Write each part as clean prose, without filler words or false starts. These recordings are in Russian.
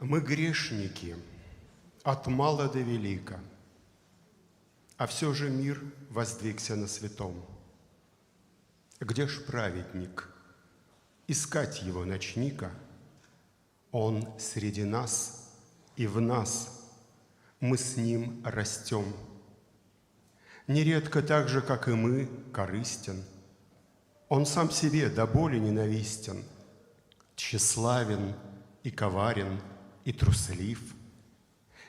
Мы грешники от мала до велика, а все же мир воздвигся на святом. Где ж праведник? Искать его начни-ка. Он среди нас, и в нас мы с ним растем. Нередко так же, как и мы, корыстен. Он сам себе до боли ненавистен, тщеславен и коварен, и труслив,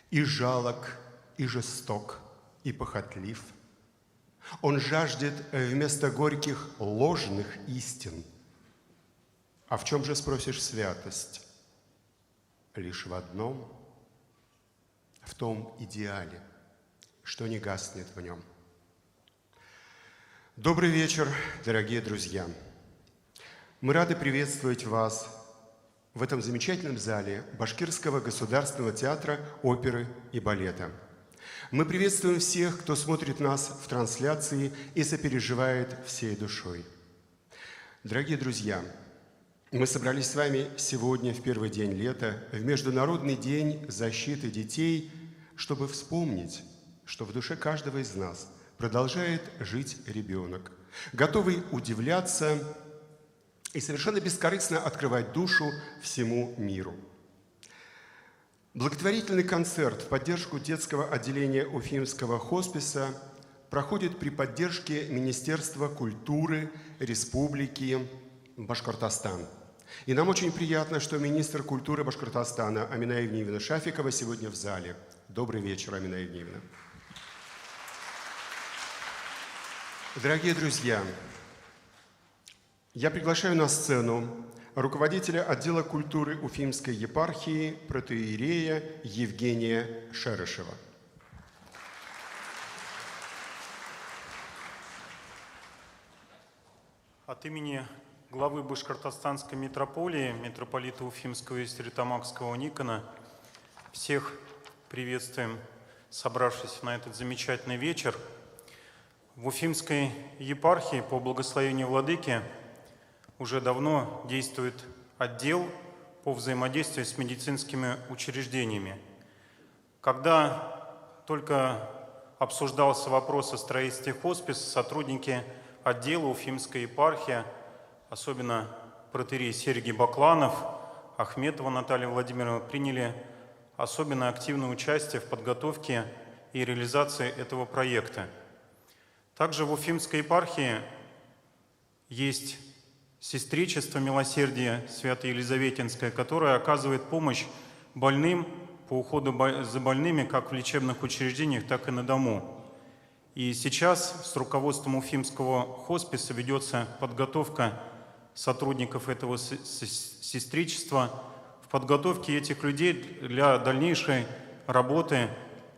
и жалок, и жесток, и похотлив. Он жаждет вместо горьких ложных истин. А в чем же спросишь святость? Лишь в одном, в том идеале, что не гаснет в нем. Добрый вечер, дорогие друзья! Мы рады приветствовать вас в этом замечательном зале Башкирского государственного театра оперы и балета. Мы приветствуем всех, кто смотрит нас в трансляции и сопереживает всей душой. Дорогие друзья, мы собрались с вами сегодня, в первый день лета, в Международный день защиты детей, чтобы вспомнить, что в душе каждого из нас продолжает жить ребенок, готовый удивляться и совершенно бескорыстно открывать душу всему миру. Благотворительный концерт в поддержку детского отделения Уфимского хосписа проходит при поддержке Министерства культуры Республики Башкортостан. И нам очень приятно, что министр культуры Башкортостана Амина Евгеньевна Шафикова сегодня в зале. Добрый вечер, Амина Евгеньевна. Дорогие друзья, я приглашаю на сцену руководителя отдела культуры Уфимской епархии протоиерея Евгения Шерышева. От имени главы Башкортостанской митрополии, митрополита Уфимского и Стерлитамакского Никона, всех приветствуем, собравшись на этот замечательный вечер. В Уфимской епархии по благословению владыки уже давно действует отдел по взаимодействию с медицинскими учреждениями. Когда только обсуждался вопрос о строительстве хосписа, сотрудники отдела Уфимской епархии, особенно протоиерей Сергий Бакланов, Ахметова Наталья Владимировна, приняли особенно активное участие в подготовке и реализации этого проекта. Также в Уфимской епархии есть сестричество милосердия Свято-Елизаветинское, которое оказывает помощь больным по уходу за больными как в лечебных учреждениях, так и на дому. И сейчас с руководством Уфимского хосписа ведется подготовка сотрудников этого сестричества в подготовке этих людей для дальнейшей работы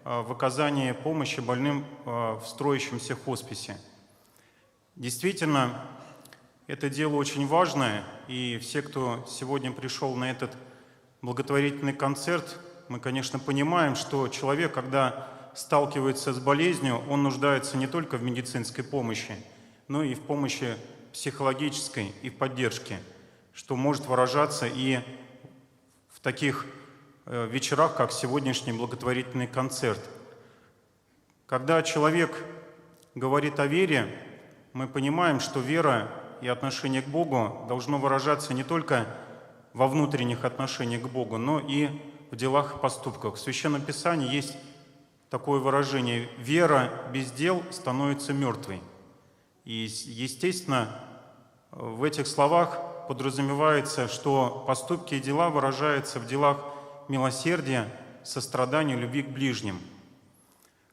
в оказании помощи больным в строящемся хосписе. Действительно, это дело очень важное, и все, кто сегодня пришел на этот благотворительный концерт, мы, конечно, понимаем, что человек, когда сталкивается с болезнью, он нуждается не только в медицинской помощи, но и в помощи психологической и в поддержке, что может выражаться и в таких вечерах, как сегодняшний благотворительный концерт. Когда человек говорит о вере, мы понимаем, что вера и отношение к Богу должно выражаться не только во внутренних отношениях к Богу, но и в делах и поступках. В Священном Писании есть такое выражение: «Вера без дел становится мертвой». И, естественно, в этих словах подразумевается, что поступки и дела выражаются в делах милосердия, сострадания, любви к ближним.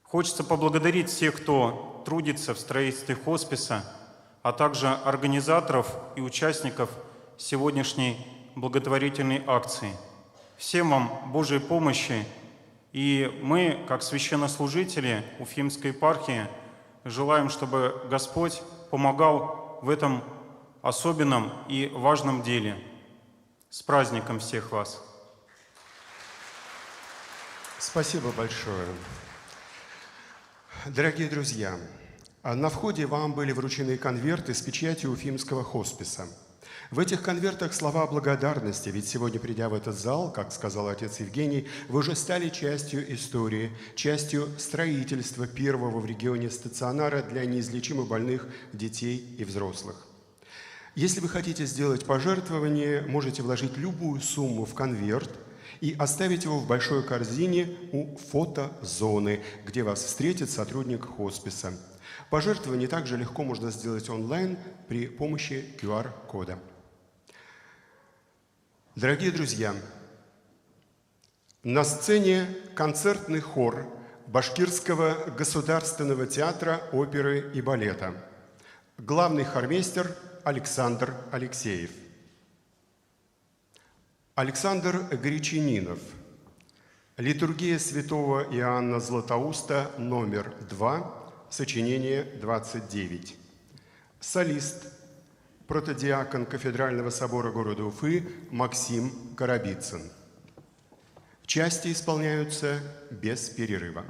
Хочется поблагодарить всех, кто трудится в строительстве хосписа, а также организаторов и участников сегодняшней благотворительной акции. Всем вам Божьей помощи, и мы, как священнослужители Уфимской епархии, желаем, чтобы Господь помогал в этом особенном и важном деле. С праздником всех вас! Спасибо большое. Дорогие друзья, на входе вам были вручены конверты с печатью Уфимского хосписа. В этих конвертах слова благодарности, ведь сегодня, придя в этот зал, как сказал отец Евгений, вы уже стали частью истории, частью строительства первого в регионе стационара для неизлечимо больных детей и взрослых. Если вы хотите сделать пожертвование, можете вложить любую сумму в конверт и оставить его в большой корзине у фотозоны, где вас встретит сотрудник хосписа. Пожертвование также легко можно сделать онлайн при помощи QR-кода. Дорогие друзья, на сцене концертный хор Башкирского государственного театра оперы и балета. Главный хормейстер Александр Алексеев. Александр Гречининов. Литургия святого Иоанна Златоуста, номер 2, сочинение 29. Солист, протодиакон Кафедрального собора города Уфы Максим Коробицын. Части исполняются без перерыва.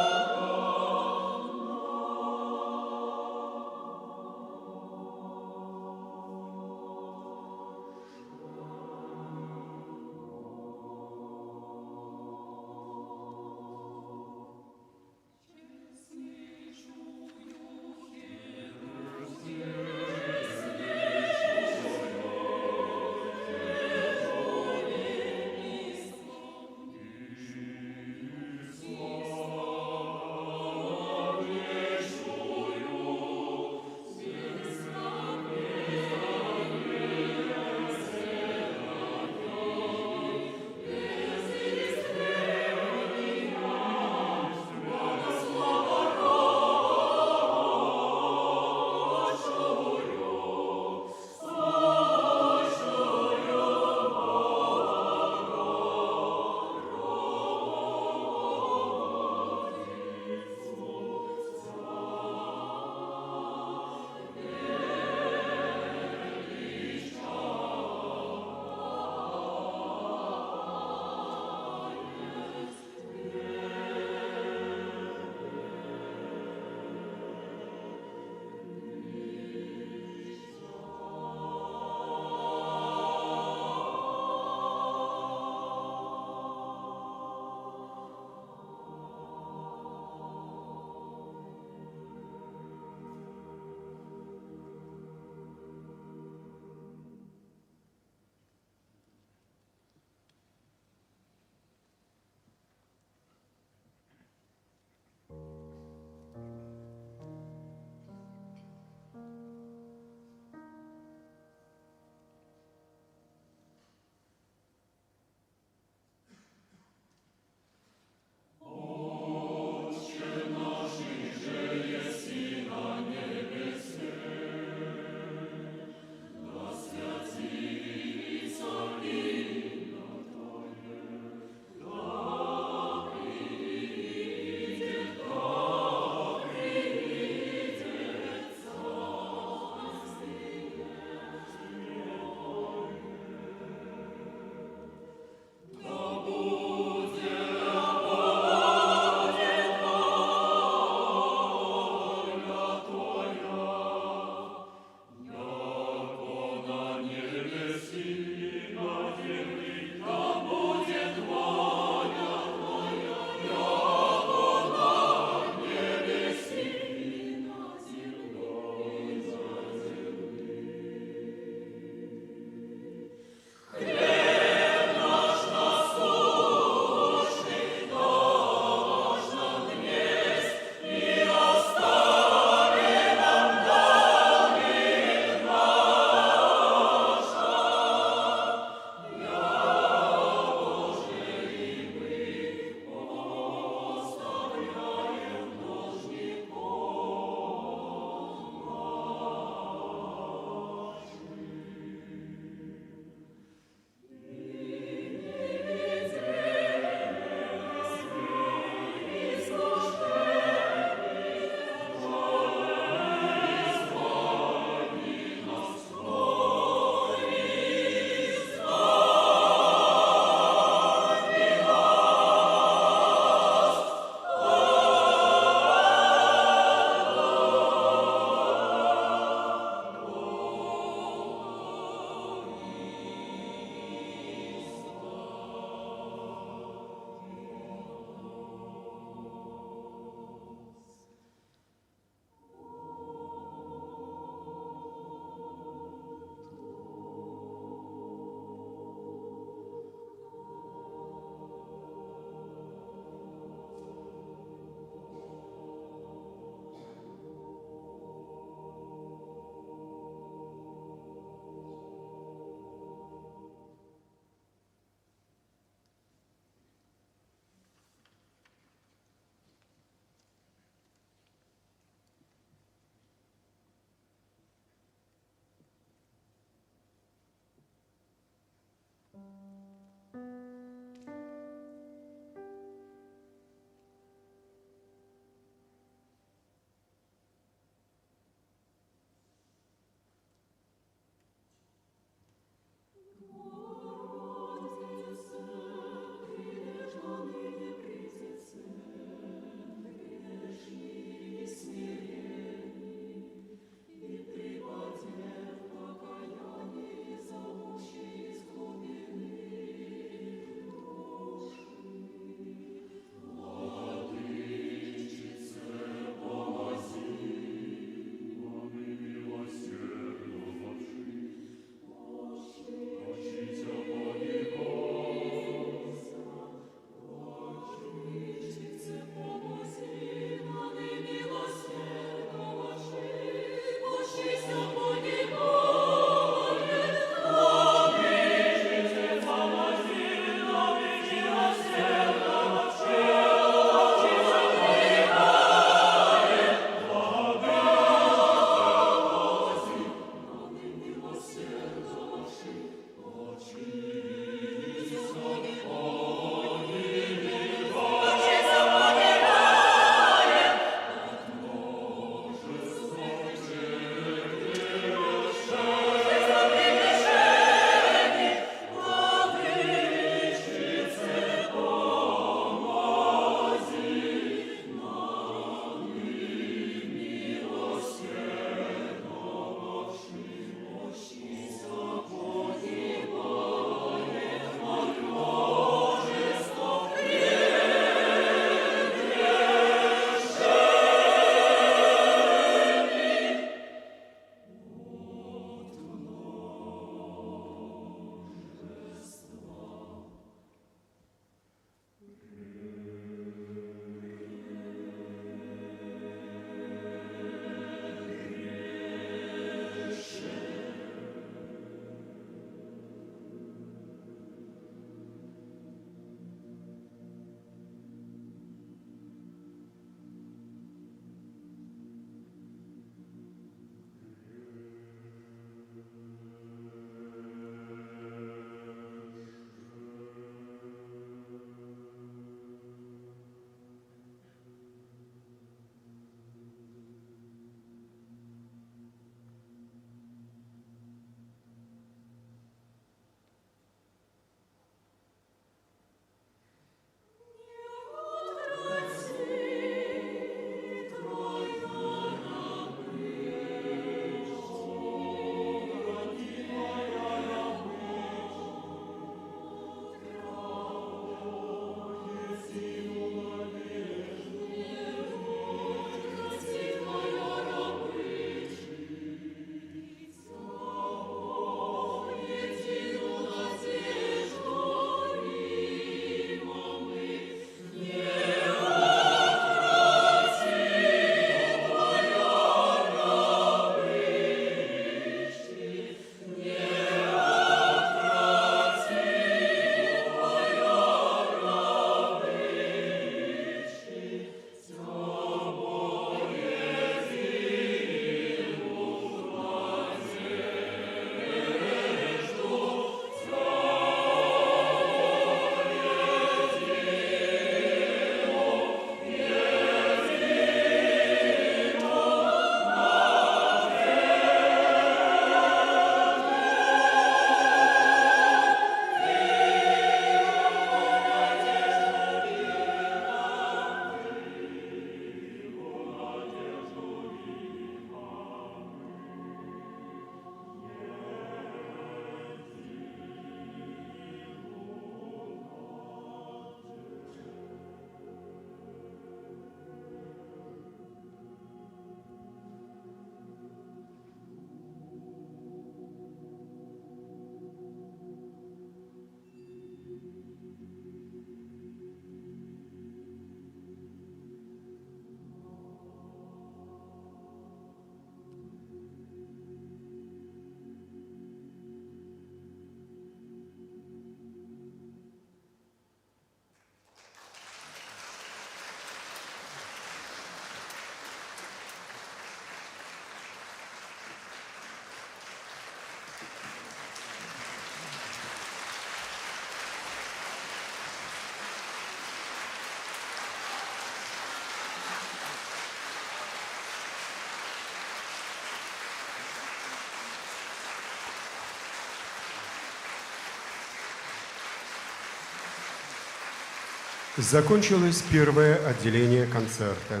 Закончилось первое отделение концерта.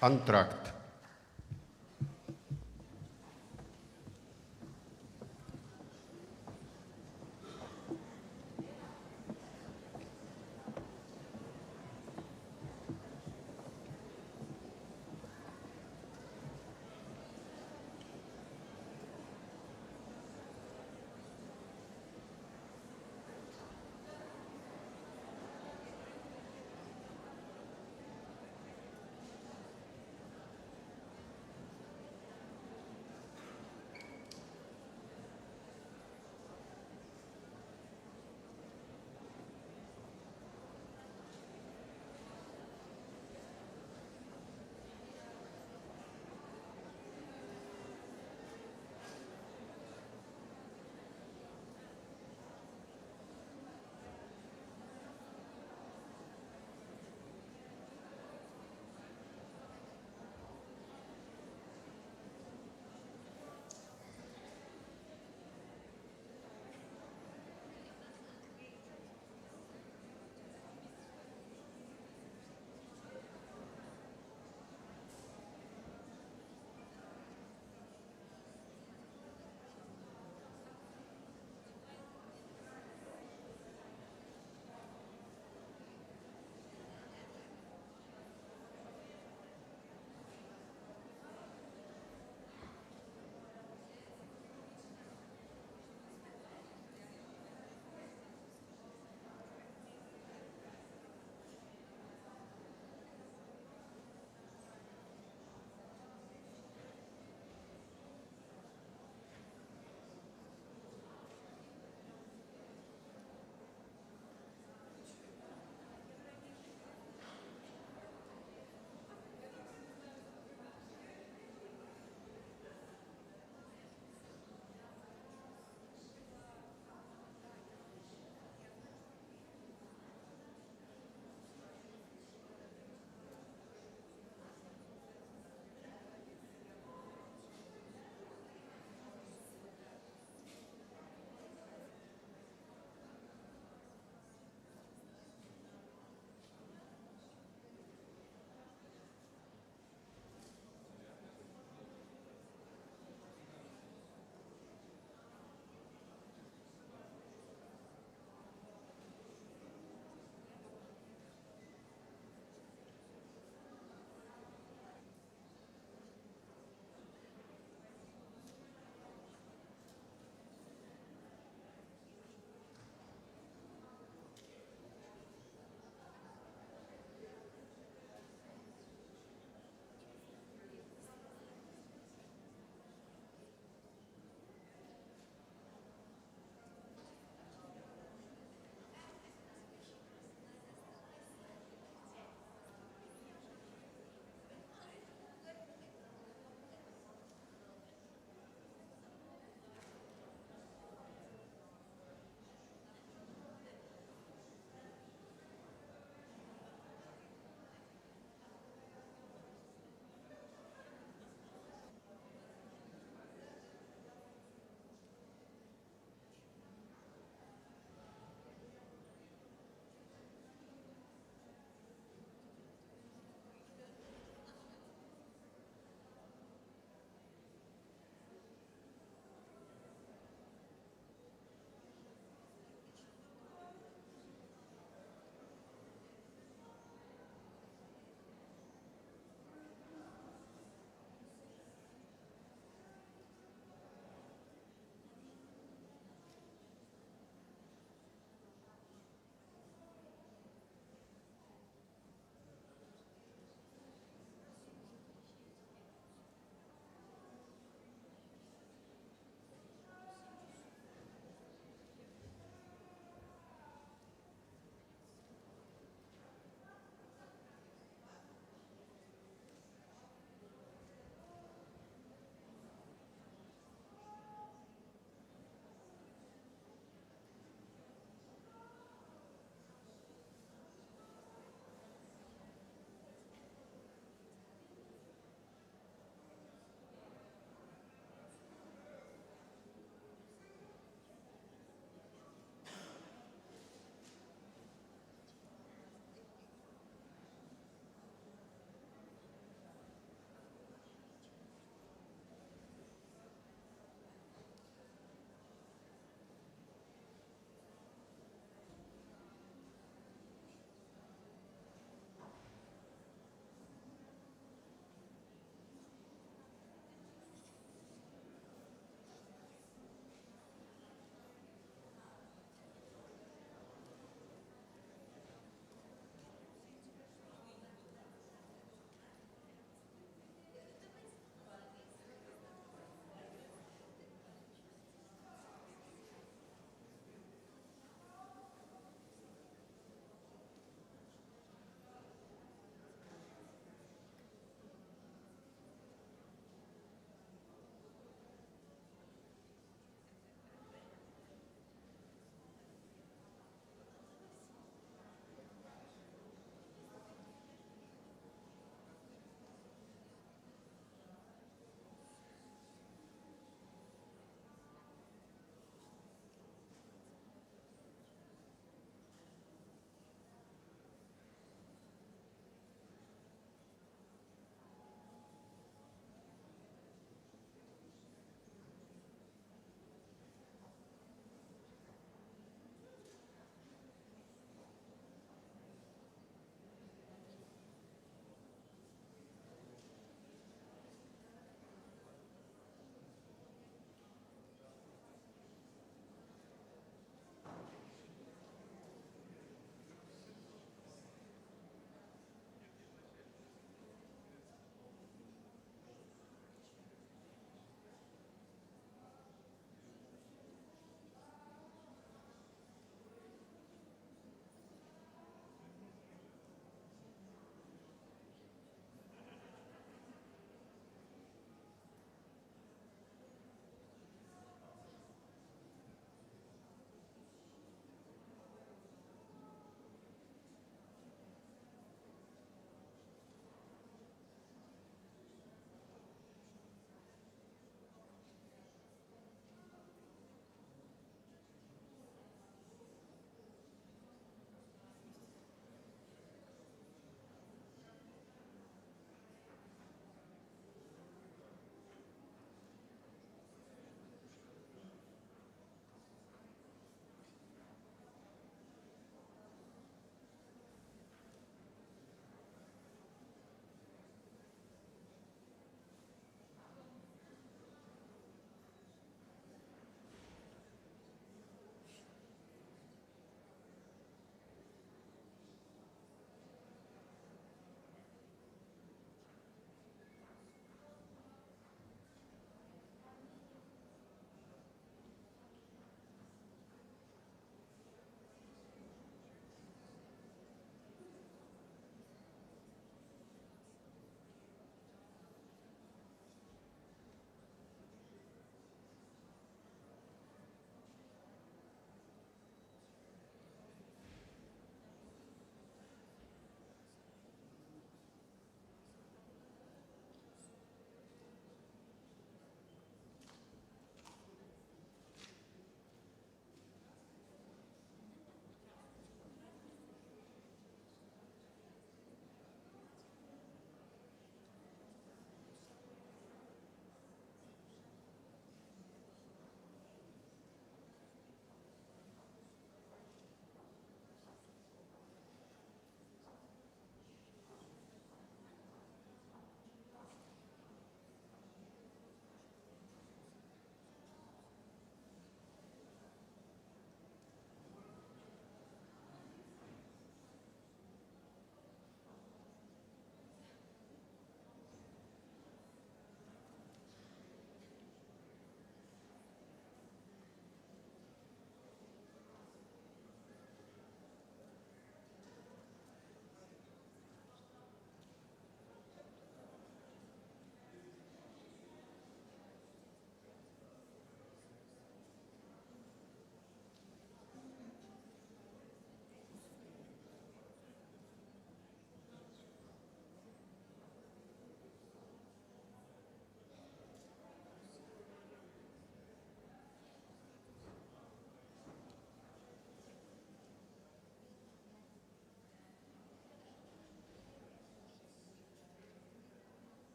Антракт.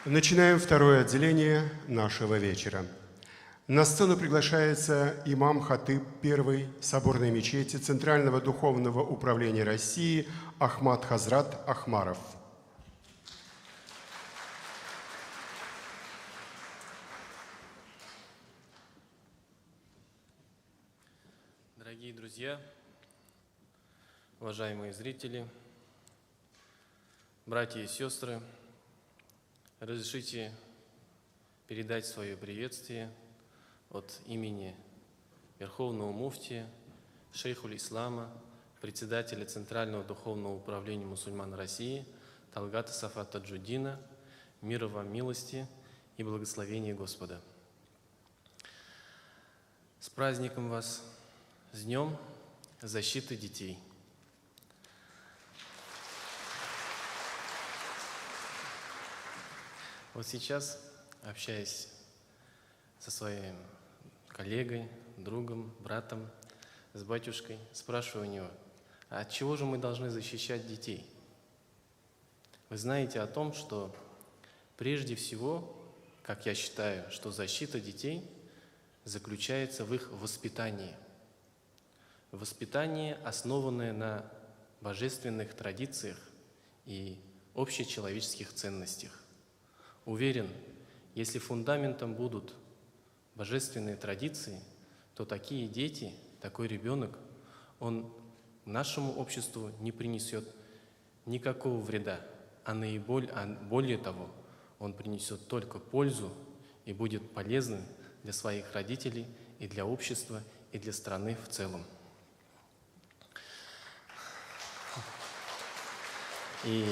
Начинаем второе отделение нашего вечера. На сцену приглашается имам Хатыб первой соборной мечети Центрального духовного управления России Ахмад Хазрат Ахмаров. Дорогие друзья, уважаемые зрители, братья и сестры, разрешите передать свое приветствие от имени Верховного муфтия, шейхуль Ислама, председателя Центрального духовного управления мусульман России Талгата Сафа Таджуддина, мира вам, милости и благословения Господа. С праздником вас, с Днем защиты детей! Вот сейчас, общаясь со своим коллегой, другом, братом, с батюшкой, спрашиваю у него, а от чего же мы должны защищать детей? Вы знаете о том, что прежде всего, как я считаю, что защита детей заключается в их воспитании. Воспитание, основанное на божественных традициях и общечеловеческих ценностях. Уверен, если фундаментом будут божественные традиции, то такие дети, такой ребенок, он нашему обществу не принесет никакого вреда, а более того, он принесет только пользу и будет полезным для своих родителей и для общества, и для страны в целом. И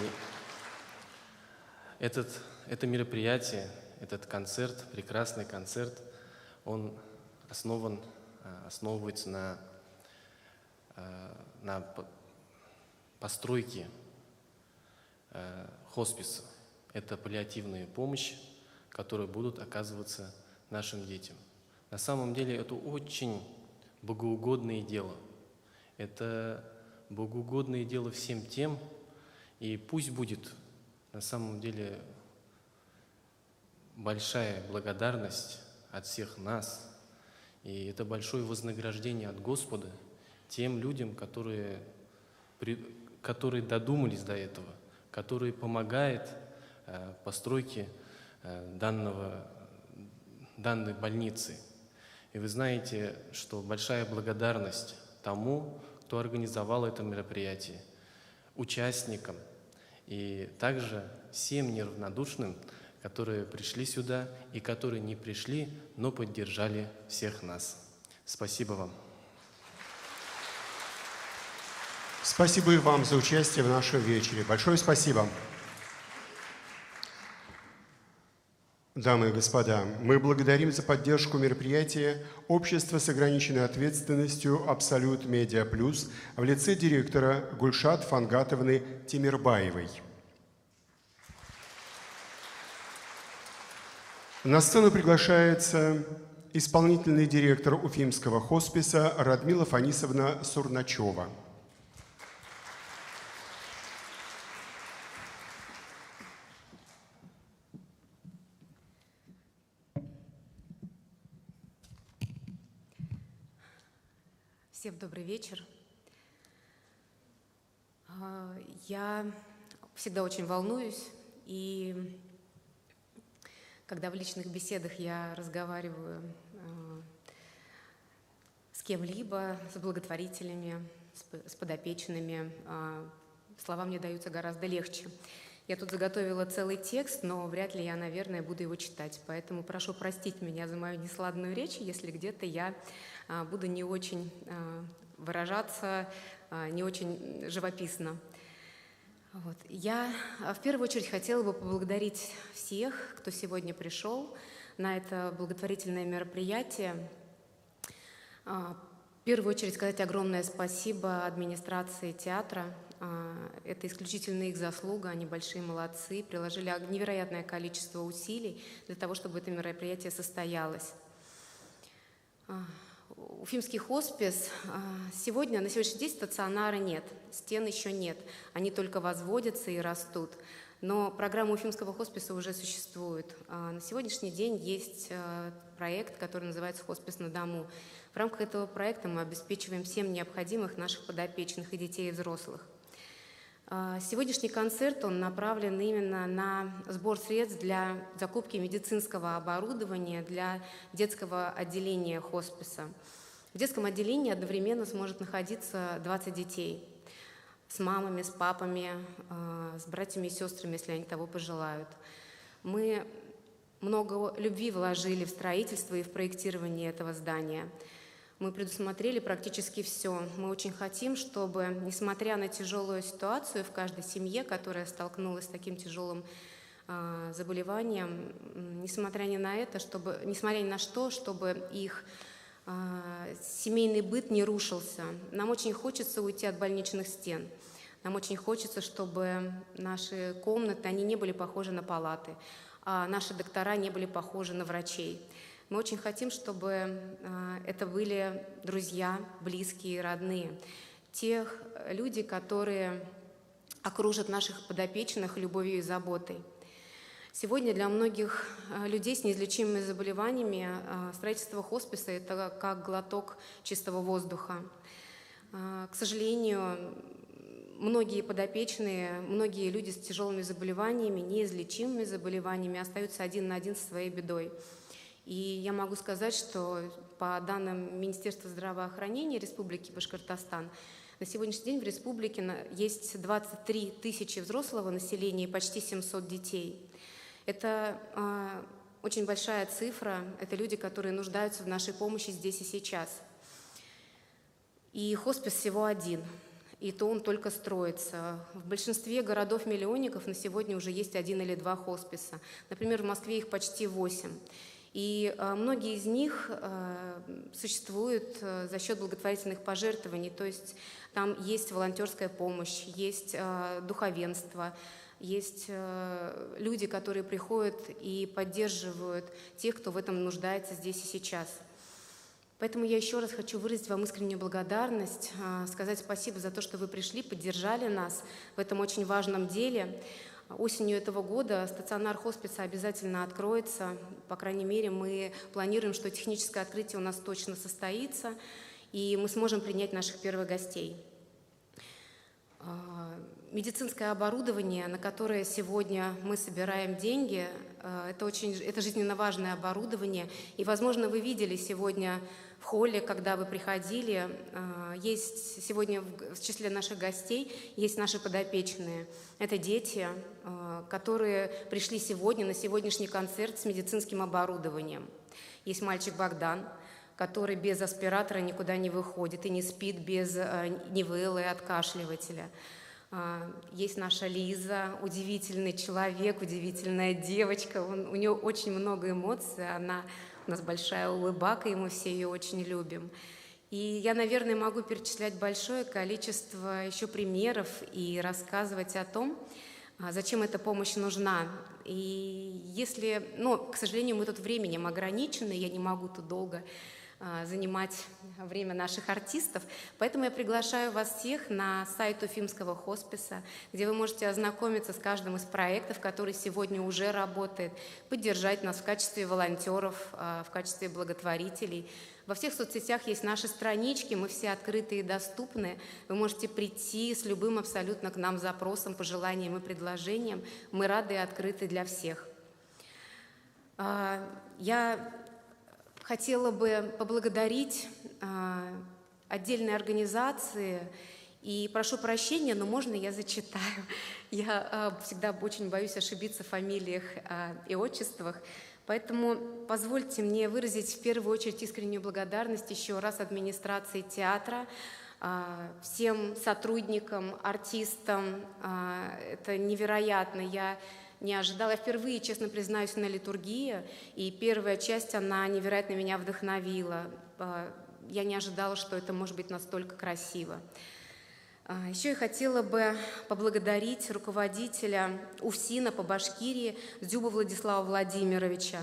это мероприятие, этот концерт, прекрасный концерт, он основывается на постройке хосписа. Это паллиативная помощь, которая будут оказываться нашим детям. На самом деле это очень богоугодное дело. Это богоугодное дело всем тем, и пусть будет на самом деле большая благодарность от всех нас, и это большое вознаграждение от Господа тем людям, которые додумались до этого, которые помогают постройке данной больницы. И вы знаете, что большая благодарность тому, кто организовал это мероприятие, участникам и также всем неравнодушным, которые пришли сюда и которые не пришли, но поддержали всех нас. Спасибо вам. Спасибо и вам за участие в нашем вечере. Большое спасибо. Дамы и господа, мы благодарим за поддержку мероприятия Общество с ограниченной ответственностью «Абсолют Медиа Плюс» в лице директора Гульшат Фангатовны Тимирбаевой. На сцену приглашается исполнительный директор Уфимского хосписа Радмила Фанисовна Сурначева. Всем добрый вечер. Я всегда очень волнуюсь, и когда в личных беседах я разговариваю с кем-либо, с благотворителями, с подопечными, слова мне даются гораздо легче. Я тут заготовила целый текст, но вряд ли я, наверное, буду его читать. Поэтому прошу простить меня за мою нескладную речь, если где-то я буду не очень выражаться, не очень живописно. Вот. Я в первую очередь хотела бы поблагодарить всех, кто сегодня пришел на это благотворительное мероприятие. В первую очередь сказать огромное спасибо администрации театра. Это исключительно их заслуга, они большие молодцы, приложили невероятное количество усилий для того, чтобы это мероприятие состоялось. Уфимский хоспис на сегодняшний день стационара нет, стен еще нет, они только возводятся и растут. Но программа Уфимского хосписа уже существует. На сегодняшний день есть проект, который называется «Хоспис на дому». В рамках этого проекта мы обеспечиваем всем необходимых наших подопечных и детей, и взрослых. Сегодняшний концерт, он направлен именно на сбор средств для закупки медицинского оборудования для детского отделения хосписа. В детском отделении одновременно сможет находиться 20 детей с мамами, с папами, с братьями и сестрами, если они того пожелают. Мы много любви вложили в строительство и в проектирование этого здания. Мы предусмотрели практически все. Мы очень хотим, чтобы, несмотря на тяжелую ситуацию в каждой семье, которая столкнулась с таким тяжелым заболеванием, несмотря ни на что, чтобы их семейный быт не рушился. Нам очень хочется уйти от больничных стен. Нам очень хочется, чтобы наши комнаты, они не были похожи на палаты, а наши доктора не были похожи на врачей. Мы очень хотим, чтобы это были друзья, близкие, родные, тех люди, которые окружат наших подопечных любовью и заботой. Сегодня для многих людей с неизлечимыми заболеваниями строительство хосписа – это как глоток чистого воздуха. К сожалению, многие подопечные, многие люди с тяжелыми заболеваниями, неизлечимыми заболеваниями остаются один на один со своей бедой. И я могу сказать, что по данным Министерства здравоохранения Республики Башкортостан, на сегодняшний день в республике есть 23 тысячи взрослого населения и почти 700 детей. Это очень большая цифра, это люди, которые нуждаются в нашей помощи здесь и сейчас. И хоспис всего один, и то он только строится. В большинстве городов-миллионников на сегодня уже есть 1 или 2 хосписа. Например, в Москве их почти 8. И многие из них существуют за счет благотворительных пожертвований, то есть там есть волонтерская помощь, есть духовенство, есть люди, которые приходят и поддерживают тех, кто в этом нуждается здесь и сейчас. Поэтому я еще раз хочу выразить вам искреннюю благодарность, сказать спасибо за то, что вы пришли, поддержали нас в этом очень важном деле. Осенью этого года стационар хосписа обязательно откроется. По крайней мере, мы планируем, что техническое открытие у нас точно состоится, и мы сможем принять наших первых гостей. Медицинское оборудование, на которое сегодня мы собираем деньги, это жизненно важное оборудование. И, возможно, вы видели сегодня в холле, когда вы приходили, есть сегодня в числе наших гостей есть наши подопечные. Это дети, которые пришли сегодня на сегодняшний концерт с медицинским оборудованием. Есть мальчик Богдан, который без аспиратора никуда не выходит и не спит без невелы и откашливателя. Есть наша Лиза, удивительный человек, удивительная девочка. У нее очень много эмоций, у нас большая улыбака, и мы все ее очень любим. И я, наверное, могу перечислять большое количество еще примеров и рассказывать о том, зачем эта помощь нужна. И если, к сожалению, мы тут временем ограничены, я не могу тут долго занимать время наших артистов. Поэтому я приглашаю вас всех на сайт Уфимского хосписа, где вы можете ознакомиться с каждым из проектов, который сегодня уже работает, поддержать нас в качестве волонтеров, в качестве благотворителей. Во всех соцсетях есть наши странички, мы все открыты и доступны. Вы можете прийти с любым абсолютно к нам запросом, пожеланием и предложением. Мы рады и открыты для всех. Я хотела бы поблагодарить отдельные организации, и прошу прощения, но можно я зачитаю? Я всегда очень боюсь ошибиться в фамилиях и отчествах, поэтому позвольте мне выразить в первую очередь искреннюю благодарность еще раз администрации театра, всем сотрудникам, артистам. Это невероятно. Я не ожидала. Я впервые, честно признаюсь, на литургии, и первая часть, она невероятно меня вдохновила. Я не ожидала, что это может быть настолько красиво. Еще я хотела бы поблагодарить руководителя УФСИНа по Башкирии Дзюбу Владислава Владимировича,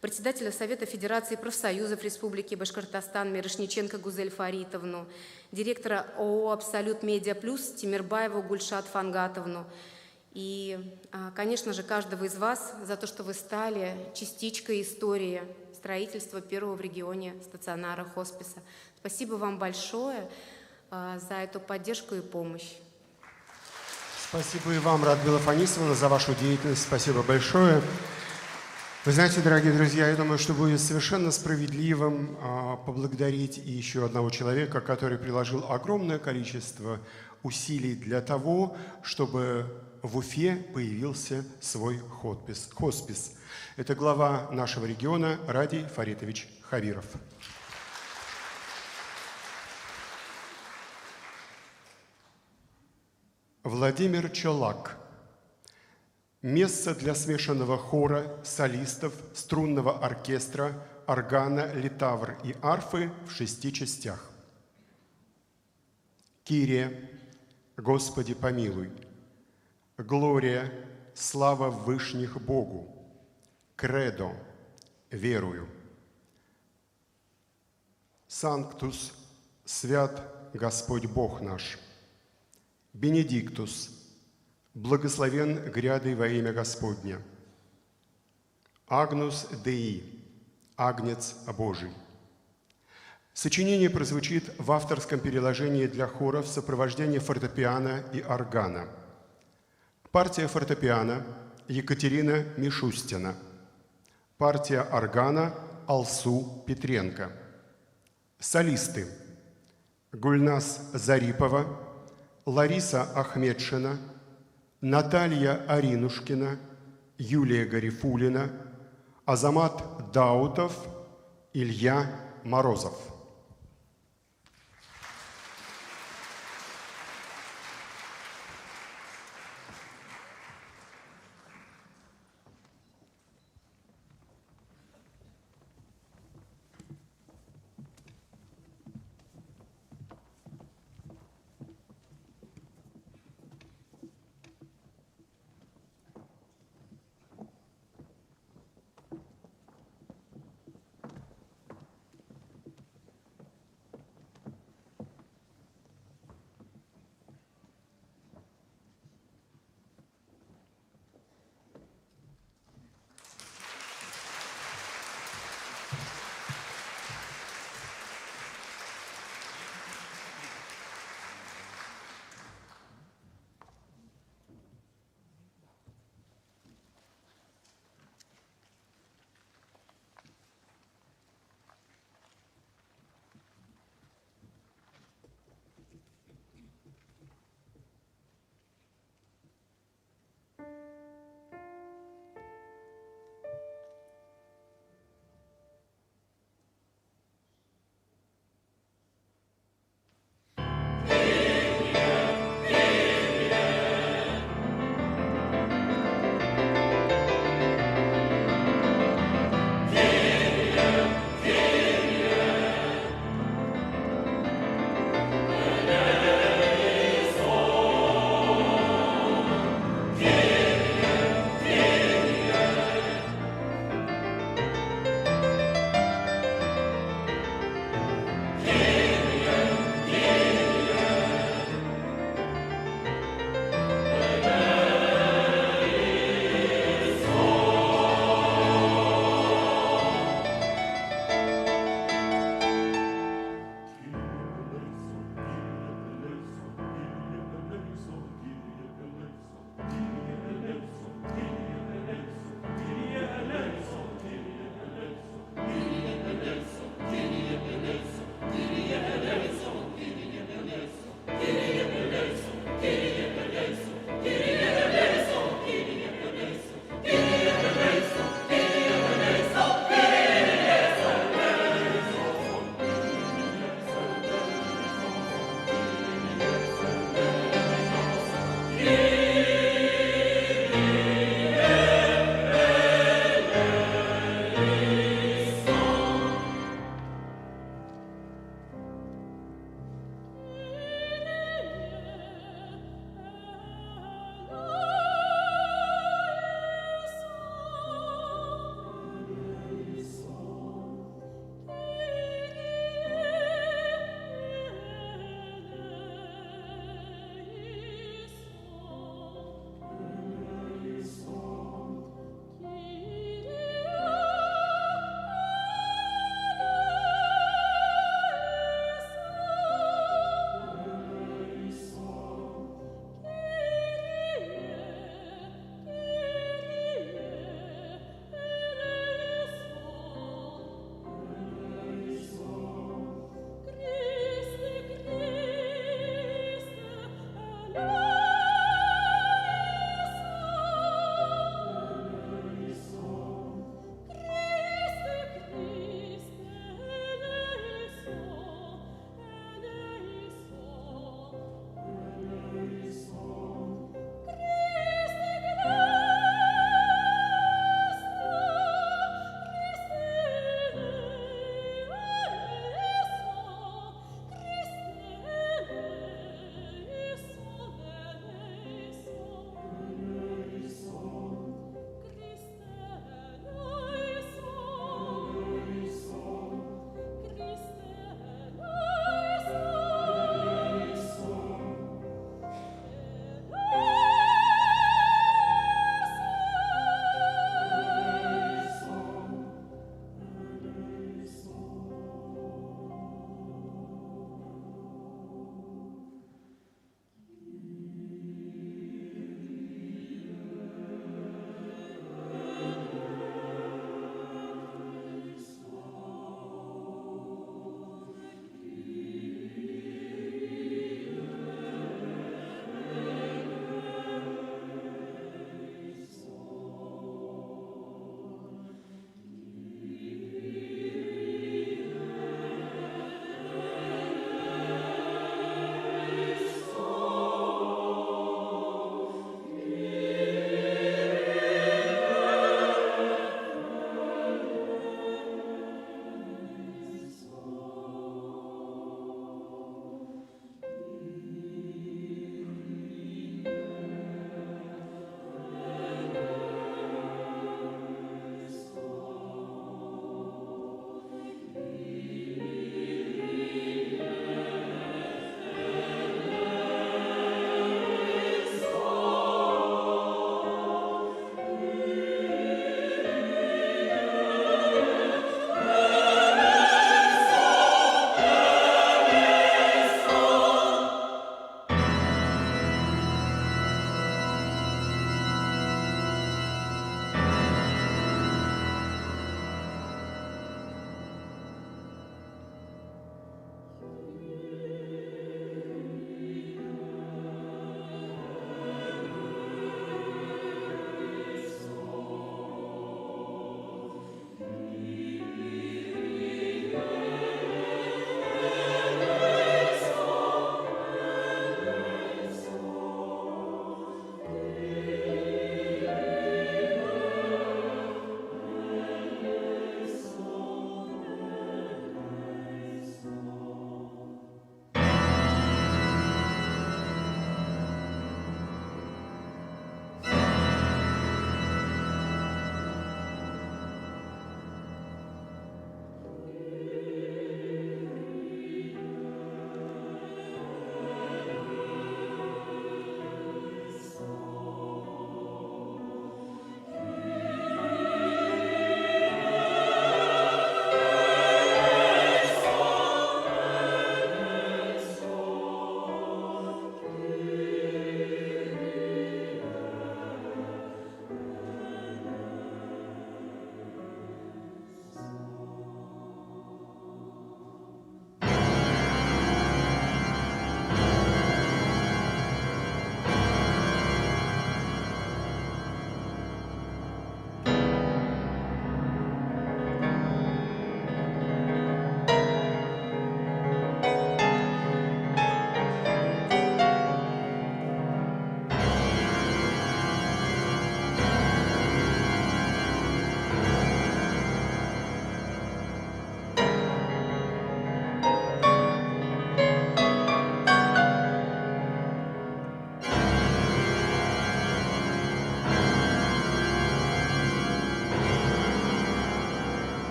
председателя Совета Федерации профсоюзов Республики Башкортостан Мирошниченко Гузель Фаритовну, директора ООО «Абсолют Медиа Плюс» Тимирбаеву Гульшат Фангатовну, И, конечно же, каждого из вас за то, что вы стали частичкой истории строительства первого в регионе стационара хосписа. Спасибо вам большое за эту поддержку и помощь. Спасибо и вам, Радмила Фанисовна, за вашу деятельность. Спасибо большое. Вы знаете, дорогие друзья, я думаю, что будет совершенно справедливым поблагодарить и еще одного человека, который приложил огромное количество усилий для того, чтобы в Уфе появился свой хоспис. Это глава нашего региона Радий Фаритович Хавиров. Владимир Чолак. Место для смешанного хора, солистов, струнного оркестра, органа, литавр и арфы в 6 частях. Кирия, Господи помилуй. Глория, слава вышних Богу. Кредо, верую. Санктус, свят Господь Бог наш. Бенедиктус, благословен грядой во имя Господня. Агнус Деи, Агнец Божий. Сочинение прозвучит в авторском переложении для хора в сопровождении фортепиано и органа. Партия фортепиано Екатерина Мишустина. Партия органа Алсу Петренко. Солисты Гульнас Зарипова, Лариса Ахмедшина, Наталья Аринушкина, Юлия Гарифулина, Азамат Даутов, Илья Морозов.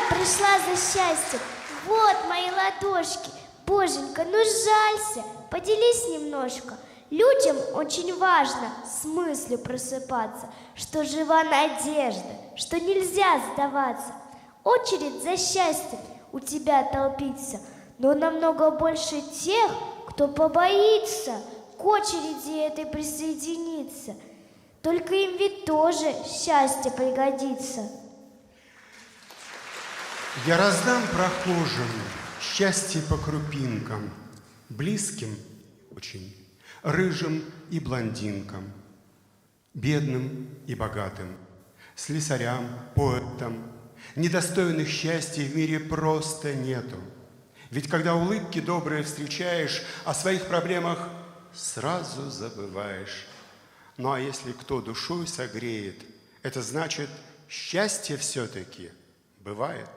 пришла за счастьем. Вот мои ладошки. Боженька, ну жалься, поделись немножко. Людям очень важно с мыслью просыпаться, что жива надежда, что нельзя сдаваться. Очередь за счастьем у тебя толпится, но намного больше тех, кто побоится к очереди этой присоединиться. Только им ведь тоже счастье пригодится. Я раздам прохожим счастье по крупинкам, близким очень, рыжим и блондинкам, бедным и богатым, слесарям, поэтам. Недостойных счастья в мире просто нету. Ведь когда улыбки добрые встречаешь, о своих проблемах сразу забываешь. Ну а если кто душой согреет, это значит, счастье все-таки бывает.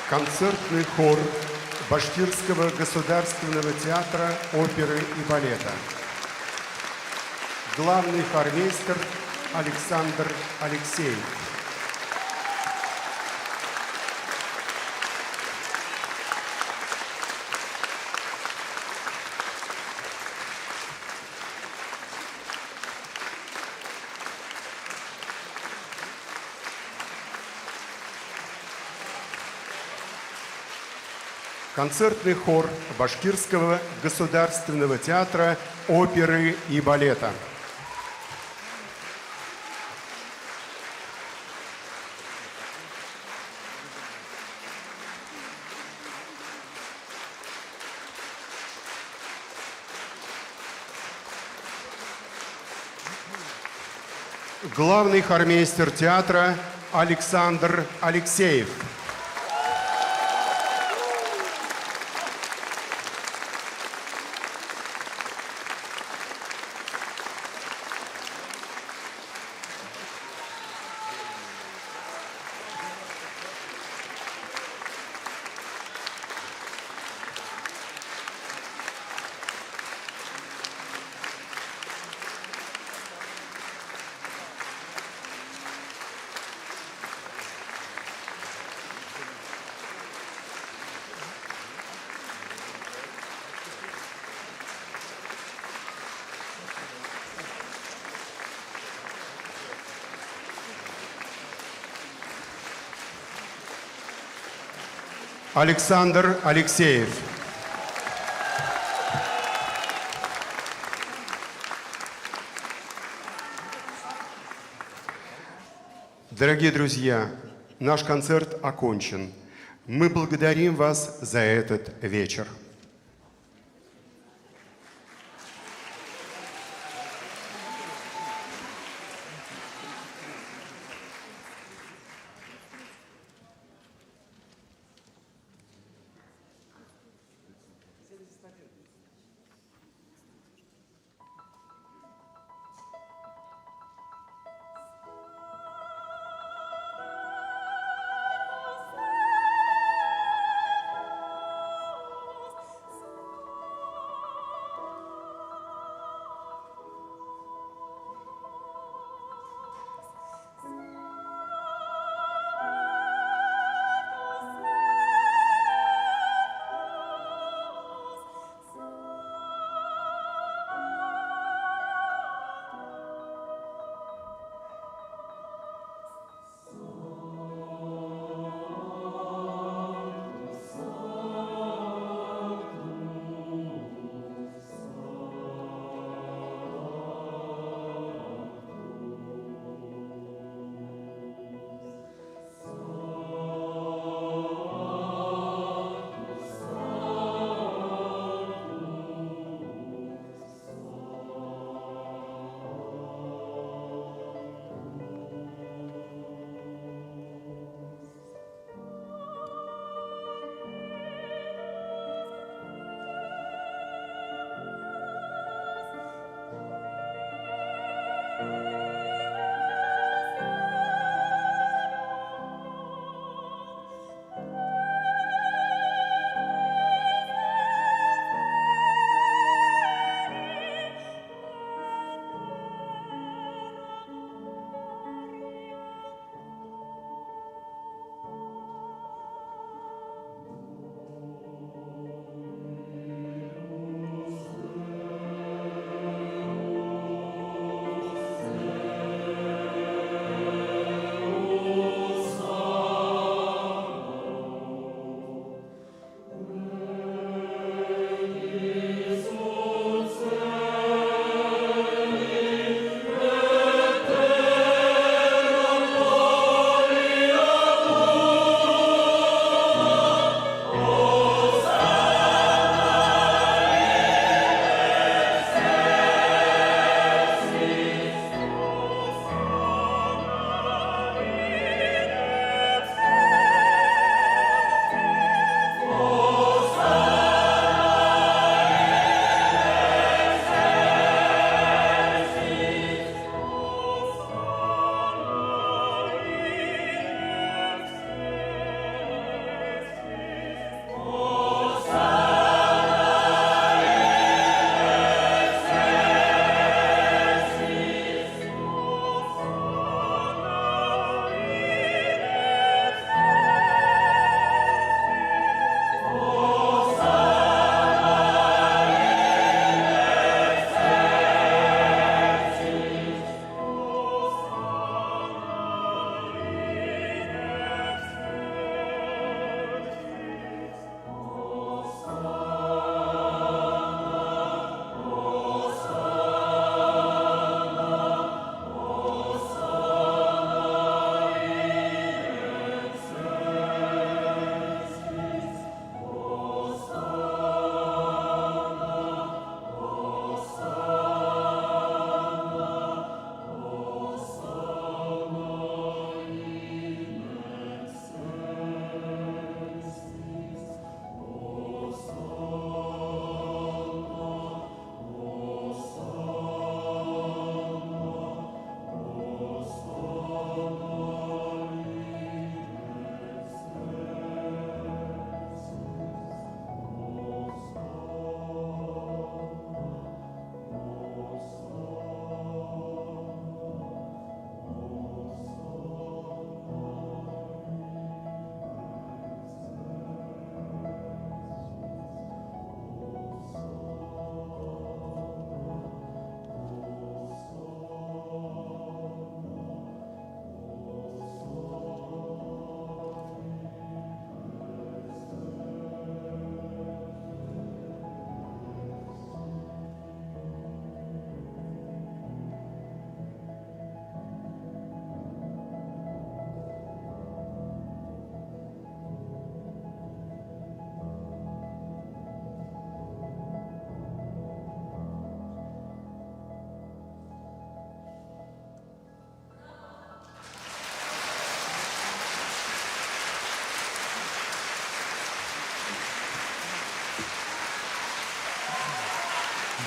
Концертный хор Башкирского государственного театра оперы и балета. Главный хормейстер Александр Алексеев. Концертный хор Башкирского государственного театра оперы и балета. Главный хормейстер театра Александр Алексеев. Александр Алексеев. Дорогие друзья, наш концерт окончен. Мы благодарим вас за этот вечер.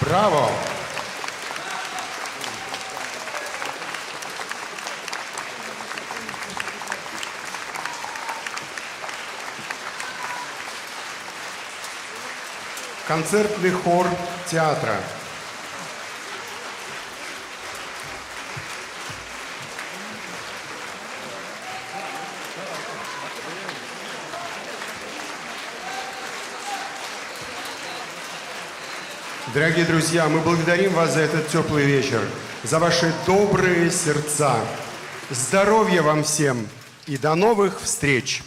Браво! Концертный хор театра. Дорогие друзья, мы благодарим вас за этот теплый вечер, за ваши добрые сердца. Здоровья вам всем и до новых встреч!